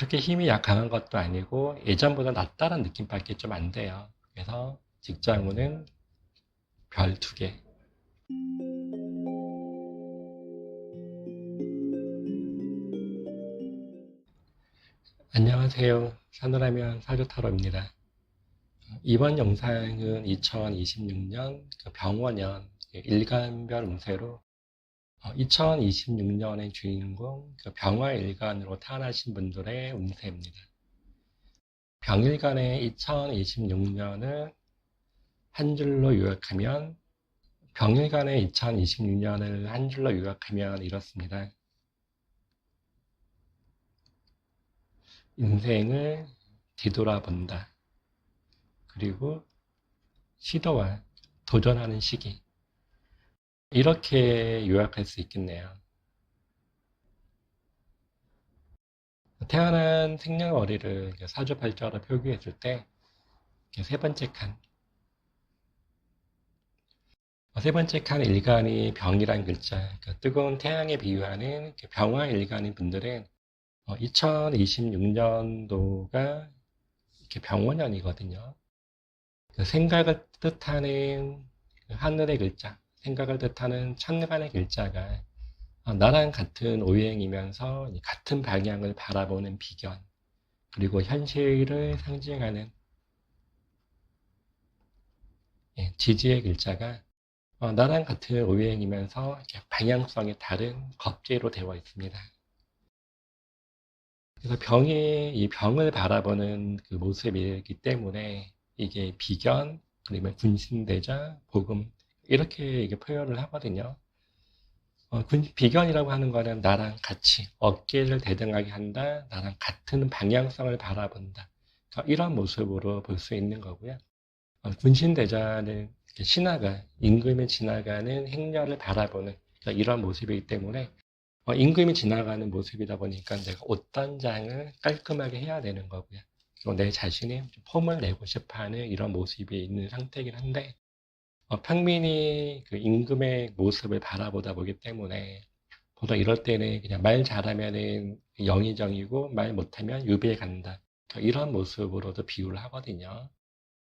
그렇게 힘이 강한 것도 아니고 예전보다 낫다는 느낌밖에 좀 안 돼요. 그래서 직장운은 별 2개. 안녕하세요. 산호라면 사주타로입니다. 이번 영상은 2026년 병원년 일간별 운세로 2026년의 주인공 병화일간으로 태어나신 분들의 운세입니다. 병일간의 2026년을 한 줄로 요약하면 병일간의 2026년을 한 줄로 요약하면 이렇습니다. 인생을 뒤돌아본다. 그리고 시도와 도전하는 시기. 이렇게 요약할 수 있겠네요. 태어난 생년월일을 사주팔자로 표기했을 때 세 번째 칸. 세 번째 칸 일간이 병이란 글자, 뜨거운 태양에 비유하는 병화 일간인 분들은 2026년도가 병원년이거든요. 생각을 뜻하는 하늘의 글자, 생각을 뜻하는 천간의 글자가 나랑 같은 오행이면서 같은 방향을 바라보는 비견, 그리고 현실을 상징하는 지지의 글자가 나랑 같은 오행이면서 방향성이 다른 겁재로 되어 있습니다. 그래서 이 병을 바라보는 그 모습이기 때문에 이게 비견, 그러면 군신대자, 복음, 이렇게 표현을 하거든요. 비견이라고 하는 거는 나랑 같이 어깨를 대등하게 한다, 나랑 같은 방향성을 바라본다. 이런 모습으로 볼 수 있는 거고요. 군신대자는 임금이 지나가는 행렬을 바라보는 이런 모습이기 때문에 임금이 지나가는 모습이다 보니까 내가 옷 단장을 깔끔하게 해야 되는 거고요. 그리고 내 자신이 폼을 내고 싶어하는 이런 모습이 있는 상태이긴 한데 평민이 그 임금의 모습을 바라보다 보기 때문에 보통 이럴 때는 그냥 말 잘하면은 영의정이고 말 못하면 유비에 간다. 이런 모습으로도 비유를 하거든요.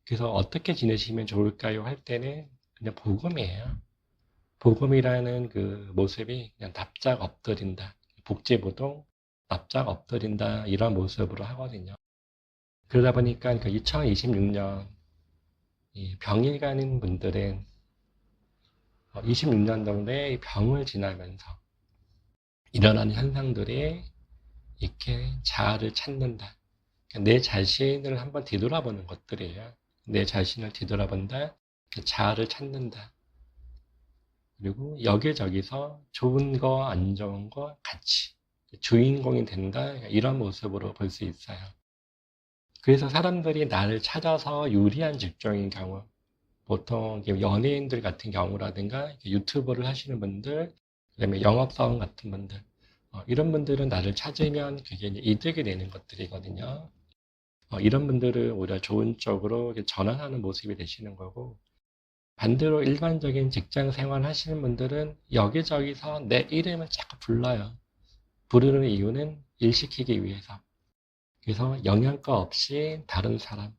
그래서 어떻게 지내시면 좋을까요? 할 때는 그냥 복음이에요. 복음이라는 그 모습이 그냥 납작 엎드린다. 복지부동, 납작 엎드린다. 이런 모습으로 하거든요. 그러다 보니까 그 2026년 병일 가는 분들은 26년도에 병을 지나면서 일어나는 현상들이 이렇게 자아를 찾는다. 내 자신을 한번 뒤돌아보는 것들이에요. 내 자신을 뒤돌아본다. 자아를 찾는다. 그리고 여기저기서 좋은 거, 안 좋은 거 같이 주인공이 된다. 이런 모습으로 볼 수 있어요. 그래서 사람들이 나를 찾아서 유리한 직종인 경우, 보통 연예인들 같은 경우라든가 유튜버를 하시는 분들, 그다음에 영업사원 같은 분들, 이런 분들은 나를 찾으면 그게 이득이 되는 것들이거든요. 이런 분들은 오히려 좋은 쪽으로 전환하는 모습이 되시는 거고, 반대로 일반적인 직장 생활 하시는 분들은 여기저기서 내 이름을 자꾸 불러요. 부르는 이유는 일 시키기 위해서. 그래서 영양가 없이 다른 사람,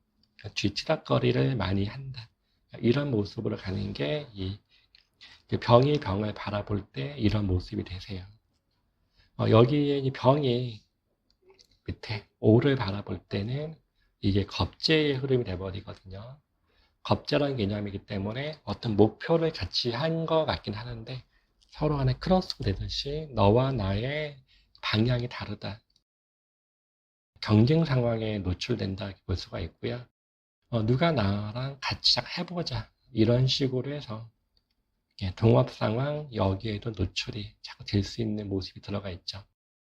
뒤치다거리를 많이 한다. 이런 모습으로 가는 게 병이 병을 바라볼 때 이런 모습이 되세요. 여기에 이 병이 밑에 오를 바라볼 때는 이게 겁재의 흐름이 돼버리거든요. 겁재라는 개념이기 때문에 어떤 목표를 같이 한 것 같긴 하는데 서로 간에 크로스가 되듯이 너와 나의 방향이 다르다. 경쟁 상황에 노출된다 볼 수가 있고요. 누가 나랑 같이 해보자 이런 식으로 해서 동업 상황 여기에도 노출이 자꾸 될 수 있는 모습이 들어가 있죠.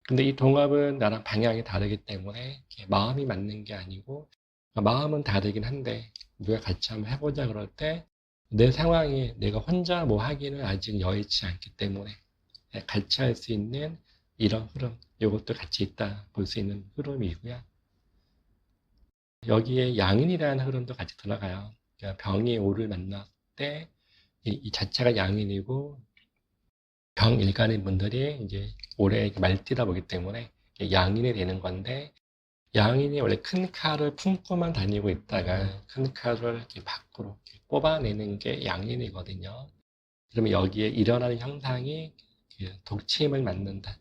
근데 이 동업은 나랑 방향이 다르기 때문에 마음이 맞는 게 아니고 마음은 다르긴 한데 누가 같이 한번 해보자 그럴 때 내 상황이 내가 혼자 뭐 하기는 아직 여의치 않기 때문에 같이 할 수 있는 이런 흐름 이것도 같이 있다 볼 수 있는 흐름이고요. 여기에 양인이라는 흐름도 같이 들어가요. 그러니까 병이 오를 만날 때 이 자체가 양인이고 병일간인 분들이 이제 올해 말띠다 보기 때문에 양인이 되는 건데 양인이 원래 큰 칼을 품고만 다니고 있다가 큰 칼을 이렇게 밖으로 이렇게 뽑아내는 게 양인이거든요. 그러면 여기에 일어나는 현상이 독침을 맞는다.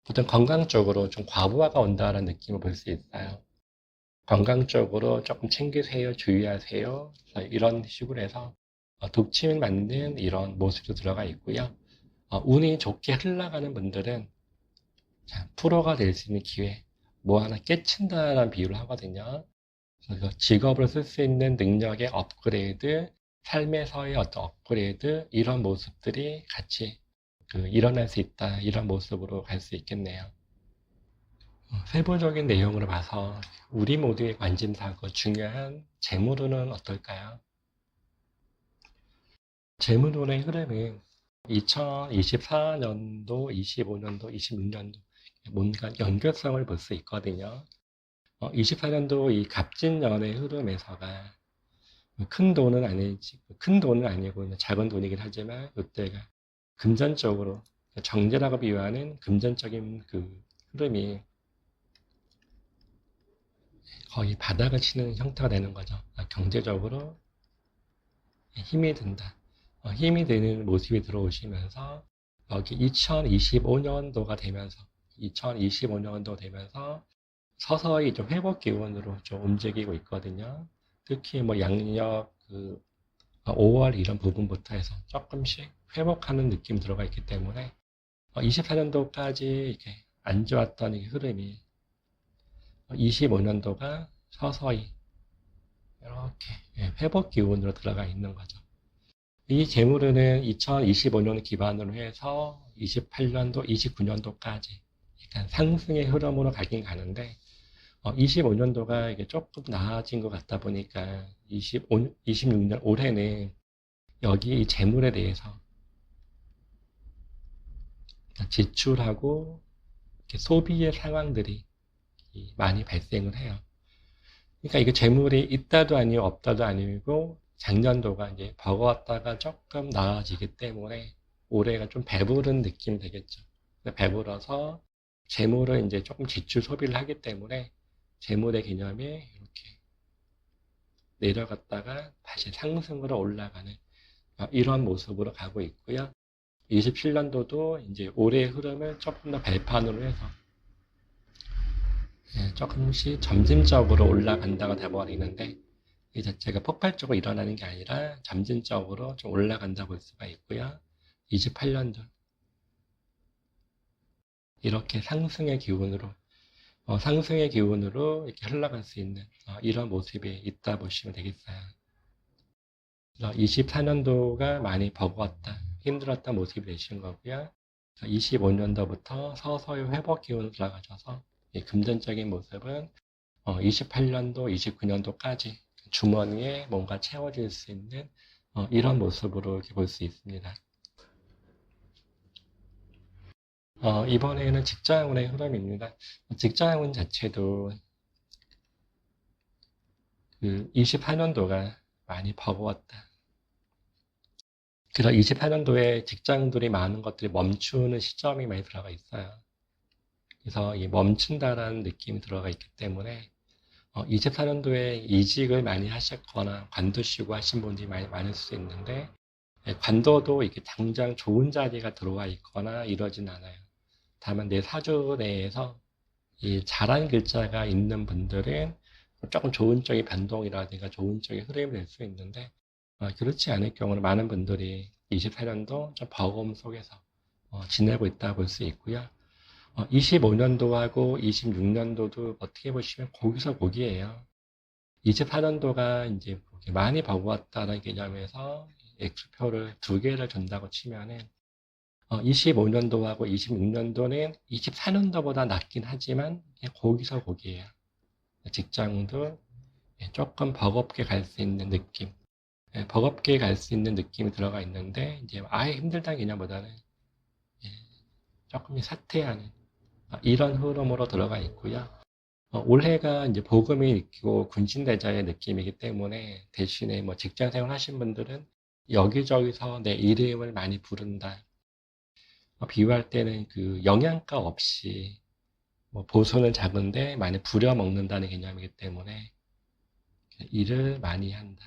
보통 건강적으로 좀 과부하가 온다는 느낌을 볼 수 있어요. 건강적으로 조금 챙기세요, 주의하세요. 이런 식으로 해서 독침을 맞는 이런 모습도 들어가 있고요. 운이 좋게 흘러가는 분들은 프로가 될 수 있는 기회, 뭐 하나 깨친다라는 비유를 하거든요. 그래서 직업을 쓸 수 있는 능력의 업그레이드, 삶에서의 어떤 업그레이드, 이런 모습들이 같이 일어날 수 있다. 이런 모습으로 갈 수 있겠네요. 세부적인 내용으로 봐서 우리 모두의 관심사고 중요한 재물운은 어떨까요? 재물운의 흐름은 2024년도, 25년도, 26년도 뭔가 연결성을 볼 수 있거든요. 24년도 이 갑진년의 흐름에서가 큰 돈은 아니지, 큰 돈은 아니고 작은 돈이긴 하지만 이때가 금전적으로 정제라고 비유하는 금전적인 그 흐름이 거의 바닥을 치는 형태가 되는 거죠. 경제적으로 힘이 든다. 힘이 되는 모습이 들어오시면서 여기 2025년도가 되면서 2025년도 되면서 서서히 좀 회복 기운으로 좀 움직이고 있거든요. 특히 뭐 양력 5월 이런 부분부터 해서 조금씩 회복하는 느낌 들어가 있기 때문에 24년도까지 이렇게 안 좋았던 이 흐름이 25년도가 서서히 이렇게 회복 기운으로 들어가 있는 거죠. 이 재물은 2025년을 기반으로 해서 28년도, 29년도까지 약간 상승의 흐름으로 가긴 가는데 25년도가 이게 조금 나아진 것 같다 보니까 26년 올해는 여기 이 재물에 대해서 지출하고 소비의 상황들이 많이 발생을 해요. 그러니까 이게 재물이 있다도 아니고 없다도 아니고 작년도가 이제 버거웠다가 조금 나아지기 때문에 올해가 좀 배부른 느낌이 되겠죠. 배불어서 재물을 이제 조금 지출 소비를 하기 때문에 재물의 개념이 이렇게 내려갔다가 다시 상승으로 올라가는 이런 모습으로 가고 있고요. 27년도도 이제 올해의 흐름을 조금 더 발판으로 해서 조금씩 점진적으로 올라간다고 돼버리는데 이 자체가 폭발적으로 일어나는 게 아니라 점진적으로 좀 올라간다 볼 수가 있고요. 28년도 이렇게 상승의 기운으로 이렇게 흘러갈 수 있는 이런 모습이 있다 보시면 되겠어요. 24년도가 많이 버거웠다, 힘들었던 모습이 되시는 거고요. 25년도부터 서서히 회복 기운으로 들어가셔서 금전적인 모습은 28년도, 29년도까지 주머니에 뭔가 채워질 수 있는 이런 모습으로 이렇게 볼 수 있습니다. 이번에는 직장운의 흐름입니다. 직장운 자체도 24년도가 많이 버거웠다. 그래서 24년도에 직장들이 많은 것들이 멈추는 시점이 많이 들어가 있어요. 그래서 이 멈춘다라는 느낌이 들어가 있기 때문에 24년도에 이직을 많이 하셨거나 관두시고 하신 분들이 많이 많을 수 있는데 관둬도 이렇게 당장 좋은 자리가 들어와 있거나 이러진 않아요. 다만 내 사주 내에서 이 잘한 글자가 있는 분들은 조금 좋은 쪽의 변동이라든가 좋은 쪽의 흐름이 될 수 있는데 그렇지 않을 경우는 많은 분들이 24년도 좀 버거움 속에서 지내고 있다 볼 수 있고요. 25년도하고 26년도도 어떻게 보시면 거기서 거기에요. 24년도가 이제 많이 버거웠다는 개념에서 X표를 두 개를 준다고 치면은 25년도하고 26년도는 24년도보다 낮긴 하지만 거기서 거기에요. 직장도 조금 버겁게 갈 수 있는 느낌, 버겁게 갈 수 있는 느낌이 들어가 있는데 이제 아예 힘들다는 개념보다는 조금 사퇴하는 이런 흐름으로 들어가 있고요. 올해가 이제 복음이 있고 군신대자의 느낌이기 때문에 대신에 뭐 직장 생활 하신 분들은 여기저기서 내 이름을 많이 부른다. 비유할 때는 그 영양가 없이 뭐 보수는 작은데 많이 부려먹는다는 개념이기 때문에 일을 많이 한다.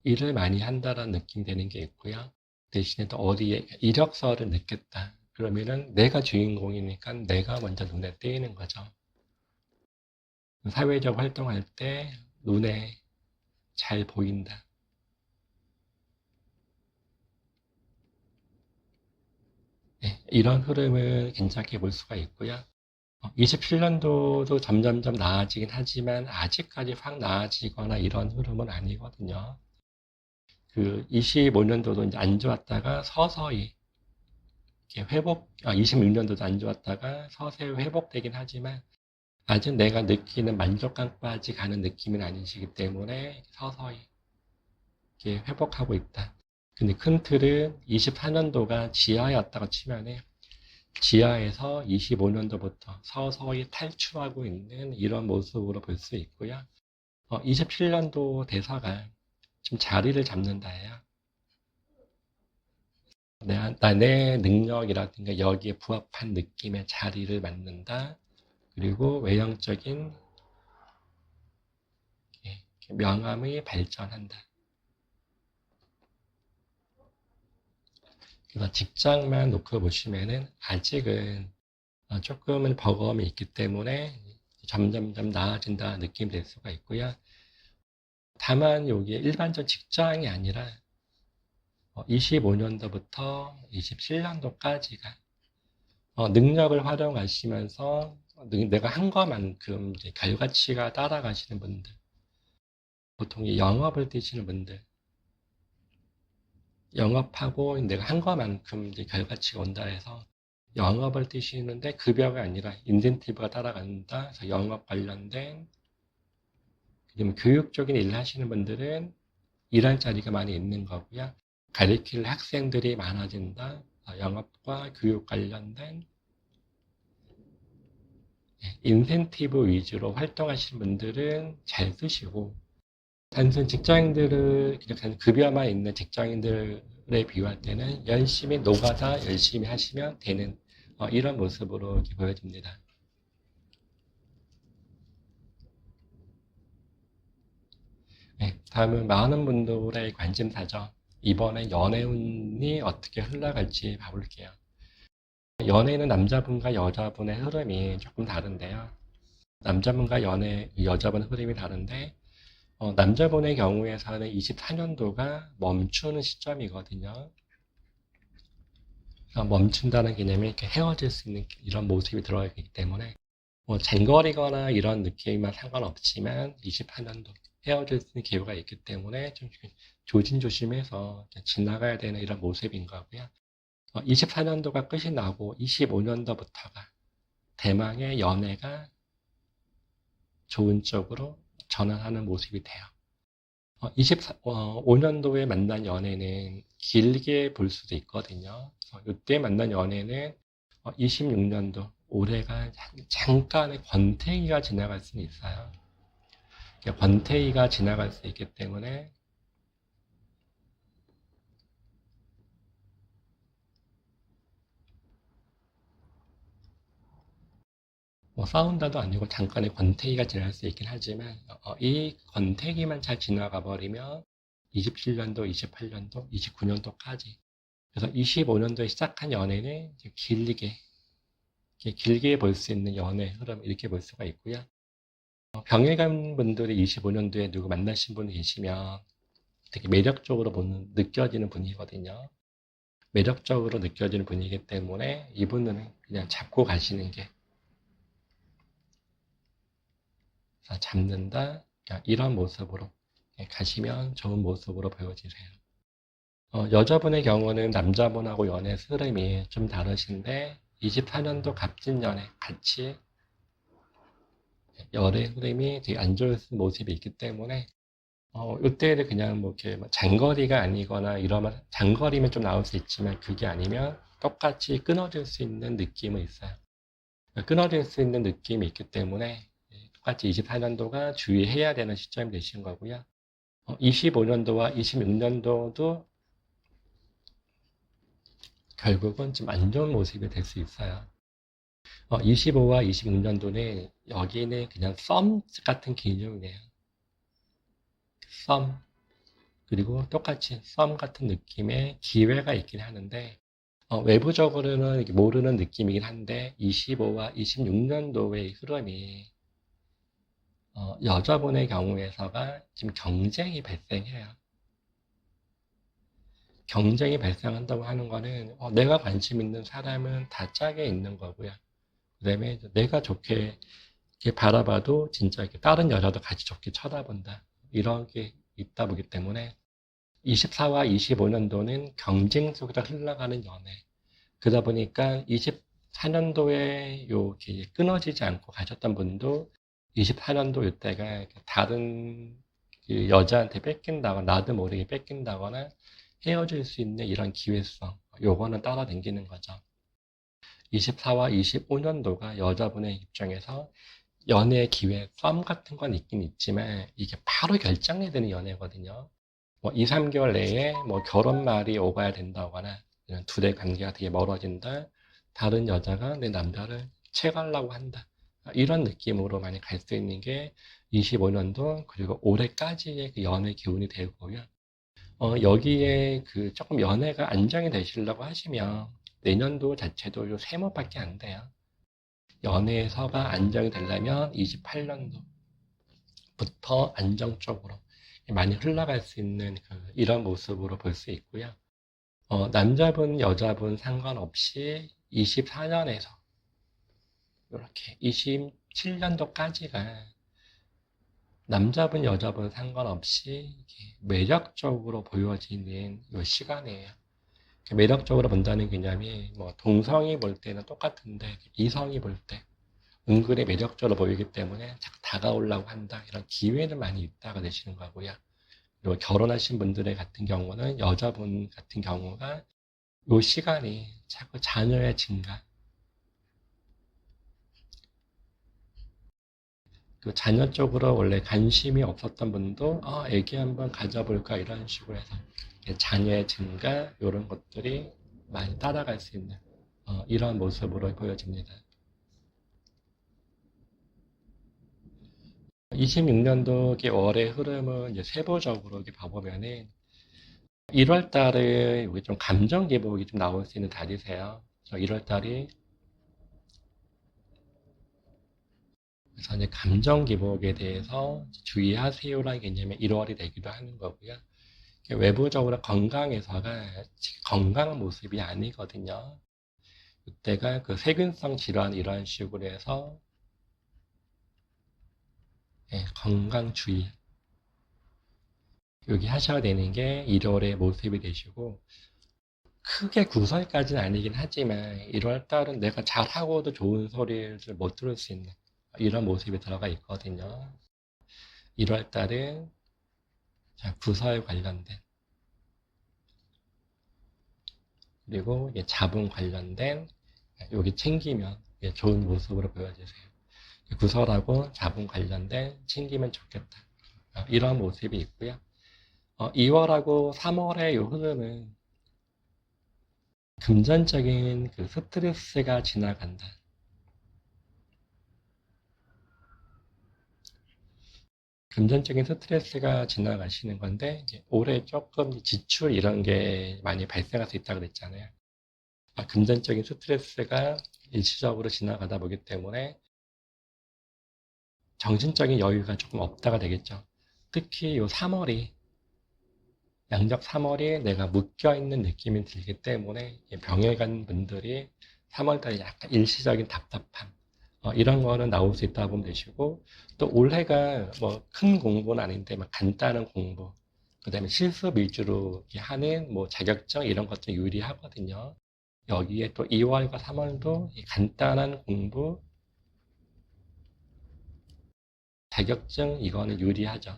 일을 많이 한다라는 느낌이 되는 게 있고요. 대신에 또 어디에 이력서를 넣겠다. 그러면은 내가 주인공이니까 내가 먼저 눈에 띄는 거죠. 사회적 활동할 때 눈에 잘 보인다. 네, 이런 흐름을 괜찮게 볼 수가 있고요. 27년도도 점점점 나아지긴 하지만 아직까지 확 나아지거나 이런 흐름은 아니거든요. 그 25년도도 이제 안 좋았다가 서서히 이렇게 26년도도 안 좋았다가 서서히 회복되긴 하지만 아직 내가 느끼는 만족감까지 가는 느낌은 아니시기 때문에 서서히 이렇게 회복하고 있다. 근데 큰 틀은 24년도가 지하였다고 치면은 지하에서 25년도부터 서서히 탈출하고 있는 이런 모습으로 볼 수 있고요. 27년도 대사가 좀 자리를 잡는다예요. 내 능력이라든가 여기에 부합한 느낌의 자리를 맡는다. 그리고 외형적인 명암이 발전한다. 그래서 직장만 놓고 보시면은 아직은 조금은 버거움이 있기 때문에 점점점 나아진다는 느낌이 될 수가 있고요. 다만 여기에 일반적 직장이 아니라 25년도부터 27년도까지가 능력을 활용하시면서 내가 한 것만큼 이제 결과치가 따라가시는 분들, 보통 영업을 뛰시는 분들, 영업하고 내가 한 것만큼 이제 결과치가 온다 해서 영업을 뛰시는데 급여가 아니라 인센티브가 따라간다. 그래서 영업 관련된 교육적인 일을 하시는 분들은 일할 자리가 많이 있는 거고요. 가르칠 학생들이 많아진다. 영업과 교육 관련된 인센티브 위주로 활동하시는 분들은 잘 쓰시고 단순 직장인들을 그냥 급여만 있는 직장인들에 비유할 때는 열심히 노가다 열심히 하시면 되는 이런 모습으로 보여집니다. 네, 다음은 많은 분들의 관심사죠. 이번에 연애운이 어떻게 흘러갈지 봐볼게요. 연애는 남자분과 여자분의 흐름이 조금 다른데요. 남자분과 여자분 흐름이 다른데 남자분의 경우에서는 24년도가 멈추는 시점이거든요. 멈춘다는 개념이 이렇게 헤어질 수 있는 이런 모습이 들어있기 때문에 뭐 장거리거나 이런 느낌만 상관없지만 24년도 헤어질 수 있는 기회가 있기 때문에 좀 조심조심해서 지나가야 되는 이런 모습인 거고요. 24년도가 끝이 나고 25년도부터가 대망의 연애가 좋은 쪽으로 전환하는 모습이 돼요. 25년도에 만난 연애는 길게 볼 수도 있거든요. 이때 만난 연애는 26년도 올해가 잠깐의 권태기가 지나갈 수는 있어요. 권태기가 지나갈 수 있기 때문에 뭐 싸운다도 아니고 잠깐의 권태기가 지날 수 있긴 하지만 이 권태기만 잘 지나가 버리면 27년도, 28년도, 29년도까지 그래서 25년도에 시작한 연애는 길게 볼 수 있는 연애 흐름 이렇게 볼 수가 있고요. 병일간 분들이 25년도에 누구 만나신 분이 계시면 되게 매력적으로 느껴지는 분이거든요. 매력적으로 느껴지는 분이기 때문에 이분들은 그냥 잡고 가시는 게 잡는다 이런 모습으로 가시면 좋은 모습으로 보여지세요. 여자분의 경우는 남자분하고 연애 흐름이 좀 다르신데 24년도 갑진년에 같이 연애 흐름이 되게 안 좋은 모습이 있기 때문에 이때는 그냥 뭐 이렇게 장거리가 아니거나 이러면 장거리면 좀 나올 수 있지만 그게 아니면 똑같이 끊어질 수 있는 느낌은 있어요. 끊어질 수 있는 느낌이 있기 때문에 똑같이 24년도가 주의해야 되는 시점이 되신 거고요. 25년도와 26년도도 결국은 좀 안 좋은 모습이 될 수 있어요. 25와 26년도는 여기는 그냥 썸 같은 개념이에요. 썸. 그리고 똑같이 썸 같은 느낌의 기회가 있긴 하는데, 외부적으로는 모르는 느낌이긴 한데, 25와 26년도의 흐름이, 여자분의 경우에서가 지금 경쟁이 발생해요. 경쟁이 발생한다고 하는 거는, 내가 관심 있는 사람은 다 짝에 있는 거고요. 그 다음에 내가 좋게 이렇게 바라봐도 진짜 이렇게 다른 여자도 같이 좋게 쳐다본다. 이런 게 있다 보기 때문에 24와 25년도는 경쟁 속에서 흘러가는 연애. 그러다 보니까 24년도에 이렇게 끊어지지 않고 가셨던 분도 24년도 이때가 다른 그 여자한테 뺏긴다거나 나도 모르게 뺏긴다거나 헤어질 수 있는 이런 기회성. 요거는 따라다니는 거죠. 24와 25년도가 여자분의 입장에서 연애 기회, 썸 같은 건 있긴 있지만 이게 바로 결정이 되는 연애거든요. 2, 3개월 내에 결혼 말이 오가야 된다거나 이런 둘의 관계가 되게 멀어진다. 다른 여자가 내 남자를 채가려고 한다. 이런 느낌으로 많이 갈 수 있는 게 25년도 그리고 올해까지의 그 연애 기운이 되고요. 여기에 그 조금 연애가 안정이 되시려고 하시면 내년도 자체도 요 3번밖에 안 돼요. 연애에서가 안정이 되려면 28년도부터 안정적으로 많이 흘러갈 수 있는 이런 모습으로 볼 수 있고요. 남자분, 여자분 상관없이 24년에서 이렇게 27년도까지가 남자분, 여자분 상관없이 매력적으로 보여지는 이 시간이에요. 매력적으로 본다는 개념이 동성이 볼 때는 똑같은데 이성이 볼 때 은근히 매력적으로 보이기 때문에 자꾸 다가오려고 한다. 이런 기회는 많이 있다가 되시는 거고요. 그리고 결혼하신 분들의 같은 경우는 여자분 같은 경우가 이 시간이 자꾸 자녀의 증가, 그 자녀 쪽으로 원래 관심이 없었던 분도 애기 한번 가져볼까 이런 식으로 해서 자녀의 증가 이런 것들이 많이 따라갈 수 있는 이런 모습으로 보여집니다. 26년도 월의 흐름은 이제 세부적으로 이렇게 봐보면은 1월 달에 여기 좀 감정 기복이 좀 나올 수 있는 달이세요. 1월 달이 그래서 이제 감정 기복에 대해서 주의하세요라는 개념의 1월이 되기도 하는 거고요. 외부적으로 건강에서가 건강한 모습이 아니거든요. 그때가 그 세균성 질환 이런 식으로 해서 건강 주의 여기 하셔야 되는 게 1월의 모습이 되시고 크게 구설까지는 아니긴 하지만 1월 달은 내가 잘하고도 좋은 소리를 못 들을 수 있는 이런 모습이 들어가 있거든요. 1월 달은 구설 관련된 그리고 자분 관련된 여기 챙기면 좋은 모습으로 보여주세요. 구설하고 자분 관련된 챙기면 좋겠다. 이런 모습이 있고요. 2월하고 3월의 요 흐름은 금전적인 그 스트레스가 지나간다. 금전적인 스트레스가 지나가시는 건데 올해 조금 지출 이런 게 많이 발생할 수 있다고 그랬잖아요. 금전적인 스트레스가 일시적으로 지나가다 보기 때문에 정신적인 여유가 조금 없다가 되겠죠. 특히 요 3월이 양력 3월이 내가 묶여있는 느낌이 들기 때문에 병에 간 분들이 3월달에 약간 일시적인 답답함 이런 거는 나올 수 있다고 보면 되시고 또 올해가 큰 공부는 아닌데 간단한 공부 그 다음에 실습 위주로 하는 자격증 이런 것도 유리하거든요. 여기에 또 2월과 3월도 간단한 공부 자격증 이거는 유리하죠.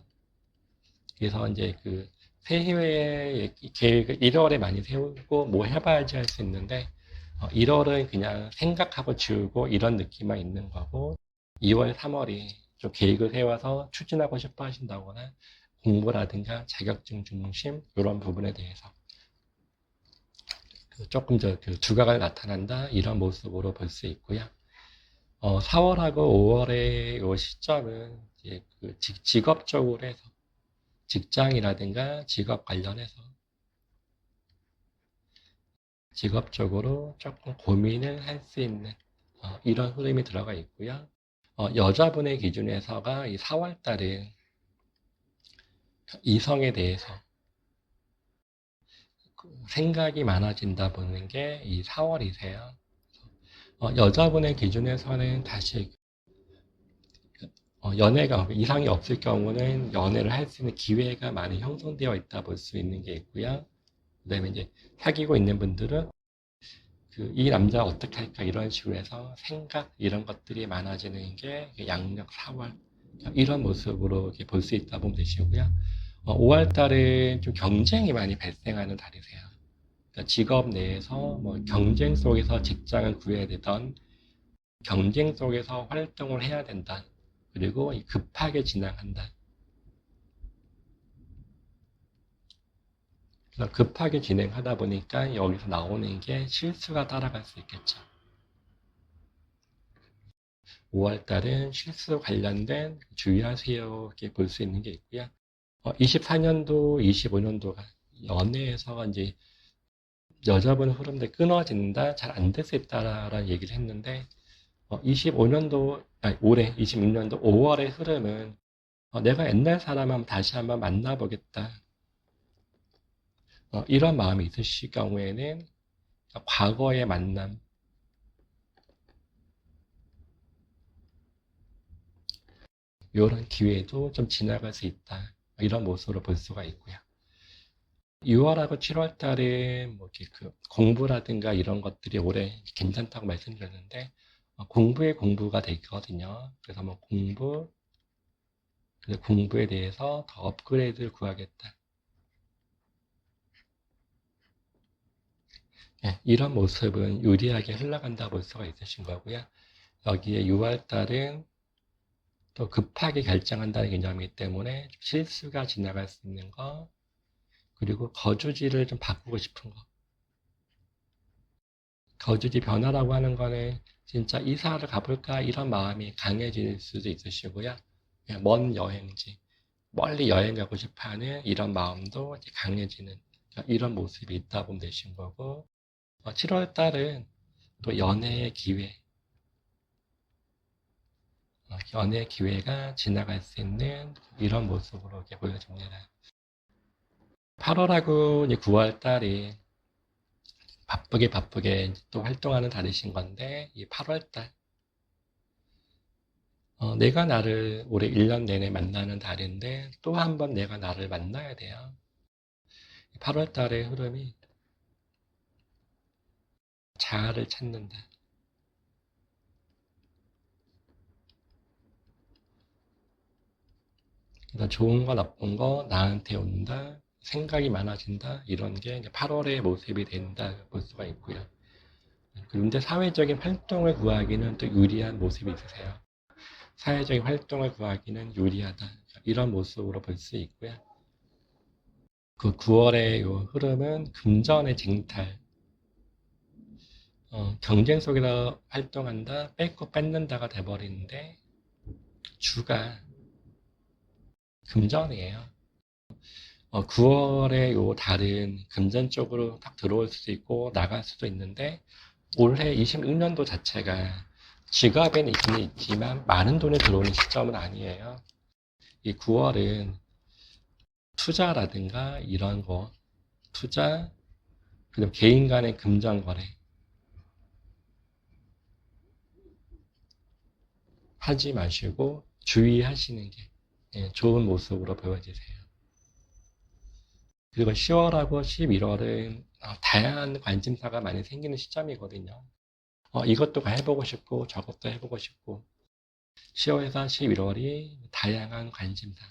그래서 이제 그 새해의 계획을 1월에 많이 세우고 뭐 해봐야지 할 수 있는데 1월은 그냥 생각하고 지우고 이런 느낌만 있는 거고 2월, 3월이 좀 계획을 세워서 추진하고 싶어 하신다거나 공부라든가 자격증 중심 이런 부분에 대해서 조금 더 두각을 나타난다 이런 모습으로 볼 수 있고요. 4월하고 5월의 이 시점은 이제 직업적으로 해서 직장이라든가 직업 관련해서 직업적으로 조금 고민을 할 수 있는 이런 흐름이 들어가 있고요. 여자분의 기준에서가 이 4월 달은 이성에 대해서 생각이 많아진다 보는 게 이 4월이세요. 여자분의 기준에서는 다시 연애가 이상이 없을 경우는 연애를 할 수 있는 기회가 많이 형성되어 있다 볼 수 있는 게 있고요. 그 다음에 이제 사귀고 있는 분들은 이 남자 어떻게 할까 이런 식으로 해서 생각 이런 것들이 많아지는 게 양력 4월 이런 모습으로 볼 수 있다 보면 되시고요. 5월 달은 좀 경쟁이 많이 발생하는 달이세요. 그러니까 직업 내에서 뭐 경쟁 속에서 직장을 구해야 되던 경쟁 속에서 활동을 해야 된다. 그리고 급하게 진행한다. 그래서 급하게 진행하다 보니까 여기서 나오는 게 실수가 따라갈 수 있겠죠. 5월달은 실수 관련된 주의하세요 이렇게 볼 수 있는 게 있고요. 24년도, 25년도가 연애에서 이제 여자분 흐름들 끊어진다, 잘 안 될 수 있다라는 얘기를 했는데 25년도, 아니 올해 26년도 5월의 흐름은 내가 옛날 사람 한번 다시 한번 만나보겠다. 이런 마음이 있으실 경우에는 과거의 만남, 이런 기회도 좀 지나갈 수 있다. 이런 모습으로 볼 수가 있고요. 6월하고 7월 달에 뭐 이렇게 공부라든가 이런 것들이 올해 괜찮다고 말씀드렸는데 공부에 공부가 되거든요. 그래서 뭐 공부에 대해서 더 업그레이드를 구하겠다. 네, 이런 모습은 유리하게 흘러간다 볼 수가 있으신 거고요. 여기에 6월 달은 또 급하게 결정한다는 개념이기 때문에 실수가 지나갈 수 있는 거, 그리고 거주지를 좀 바꾸고 싶은 거. 거주지 변화라고 하는 거는 진짜 이사를 가볼까 이런 마음이 강해질 수도 있으시고요. 먼 여행지, 멀리 여행 가고 싶어 하는 이런 마음도 강해지는 이런 모습이 있다 보면 되신 거고, 7월 달은 또 연애의 기회, 연애 기회가 지나갈 수 있는 이런 모습으로 이렇게 보여집니다. 8월하고 9월 달이 바쁘게 또 활동하는 달이신 건데, 이 8월 달, 내가 나를 올해 1년 내내 만나는 달인데, 또 한 번 내가 나를 만나야 돼요. 8월 달의 흐름이 자아를 찾는다. 그러니까 좋은 거 나쁜 거 나한테 온다, 생각이 많아진다, 이런 게 8월의 모습이 된다 볼 수가 있고요. 그런데 사회적인 활동을 구하기는 또 유리한 모습이 있으세요. 사회적인 활동을 구하기는 유리하다. 이런 모습으로 볼 수 있고요. 그 9월의 요 흐름은 금전의 쟁탈. 경쟁 속에서 활동한다, 뺏고 뺏는다가 돼버리는데, 주가 금전이에요. 9월에 요 달은 금전 쪽으로 딱 들어올 수도 있고, 나갈 수도 있는데, 올해 26년도 자체가 지갑에는 있기는 있지만, 많은 돈이 들어오는 시점은 아니에요. 이 9월은 투자라든가 이런 거, 투자, 그리고 개인 간의 금전 거래 하지 마시고 주의하시는 게 좋은 모습으로 보여지세요. 그리고 10월하고 11월은 다양한 관심사가 많이 생기는 시점이거든요. 이것도 해보고 싶고 저것도 해보고 싶고 10월에서 11월이 다양한 관심사,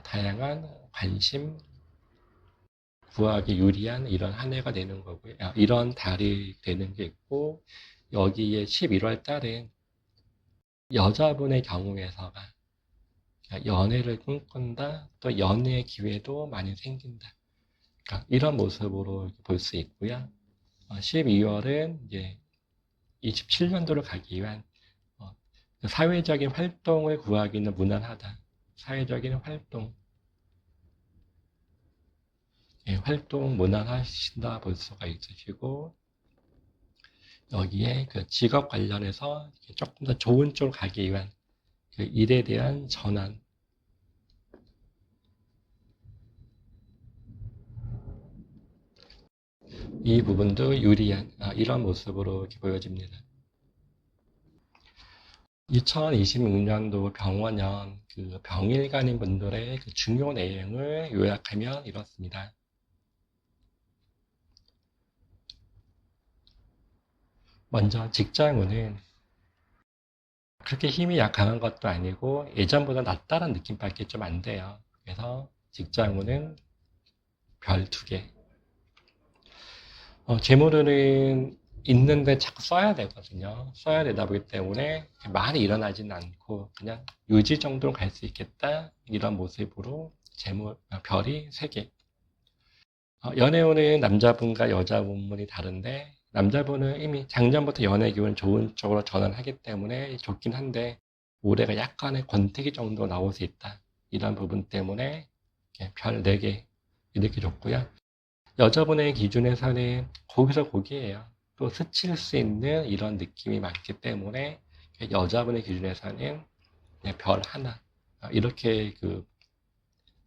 다양한 관심 구하기 유리한 이런 한 해가 되는 거고요. 이런 달이 되는 게 있고, 여기에 11월 달은 여자분의 경우에서가 연애를 꿈꾼다, 또 연애의 기회도 많이 생긴다. 이런 모습으로 볼 수 있고요. 12월은 이제 27년도로 가기 위한 사회적인 활동을 구하기는 무난하다. 사회적인 활동, 활동 무난하신다 볼 수가 있으시고, 여기에 그 직업 관련해서 조금 더 좋은 쪽으로 가기 위한 그 일에 대한 전환, 이 부분도 유리한 이런 모습으로 이렇게 보여집니다. 2026년도 병원년 그 병일간인 분들의 그 중요 내용을 요약하면 이렇습니다. 먼저 직장운은 그렇게 힘이 강한 것도 아니고 예전보다 낫다는 느낌밖에 좀 안 돼요. 그래서 직장운은 별 2개. 재물운은 있는데 자꾸 써야 되거든요. 써야 되다 보기 때문에 많이 일어나지는 않고 그냥 유지 정도로 갈 수 있겠다. 이런 모습으로 별이 3개. 연애운은 남자분과 여자분이 다른데 남자분은 이미 작년부터 연애 기운 좋은 쪽으로 전환하기 때문에 좋긴 한데 올해가 약간의 권태기 정도 나올 수 있다. 이런 부분 때문에 별 4개 이렇게 줬고요. 여자분의 기준에서는 거기서 거기에요. 또 스칠 수 있는 이런 느낌이 많기 때문에 여자분의 기준에서는 그냥 별 1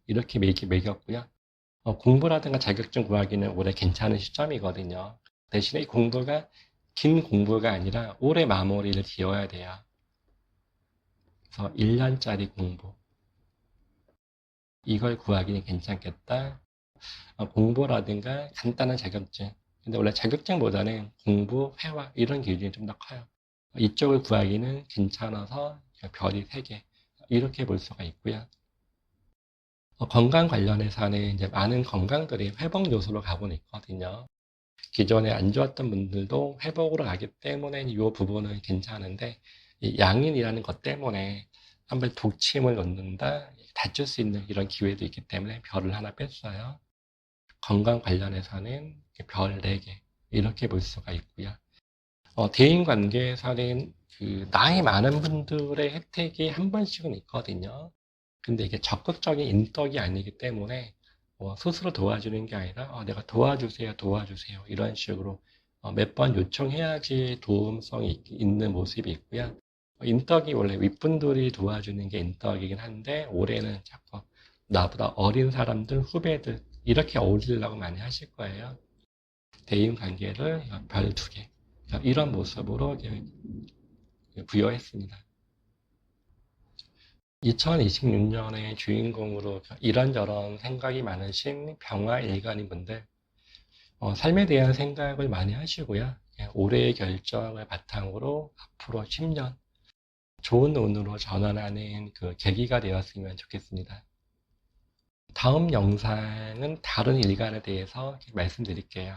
이렇게 매겼고요. 공부라든가 자격증 구하기는 올해 괜찮은 시점이거든요. 대신에 이 공부가 긴 공부가 아니라 올해 마무리를 지어야 돼요. 그래서 1년짜리 공부. 이걸 구하기는 괜찮겠다. 공부라든가 간단한 자격증. 근데 원래 자격증보다는 공부, 회화 이런 기준이 좀 더 커요. 이쪽을 구하기는 괜찮아서 별이 3개. 이렇게 볼 수가 있고요. 건강 관련해서는 이제 많은 건강들이 회복 요소로 가고는 있거든요. 기존에 안 좋았던 분들도 회복으로 가기 때문에 이 부분은 괜찮은데, 이 양인이라는 것 때문에 한번 독침을 놓는다, 다칠 수 있는 이런 기회도 있기 때문에 별을 1 뺐어요. 건강 관련해서는 별 4개, 이렇게 볼 수가 있고요. 대인 관계에서는 그 나이 많은 분들의 혜택이 한 번씩은 있거든요. 근데 이게 적극적인 인덕이 아니기 때문에 스스로 도와주는 게 아니라 내가 도와주세요, 도와주세요 이런 식으로 몇 번 요청해야지 도움성이 있는 모습이 있고요. 인덕이 원래 윗분들이 도와주는 게 인덕이긴 한데 올해는 자꾸 나보다 어린 사람들, 후배들 이렇게 어울리려고 많이 하실 거예요. 대인 관계를 별 2개 이런 모습으로 부여했습니다. 2026년의 주인공으로 이런저런 생각이 많으신 병화일간인 분들, 삶에 대한 생각을 많이 하시고요. 올해의 결정을 바탕으로 앞으로 10년 좋은 운으로 전환하는 그 계기가 되었으면 좋겠습니다. 다음 영상은 다른 일간에 대해서 말씀드릴게요.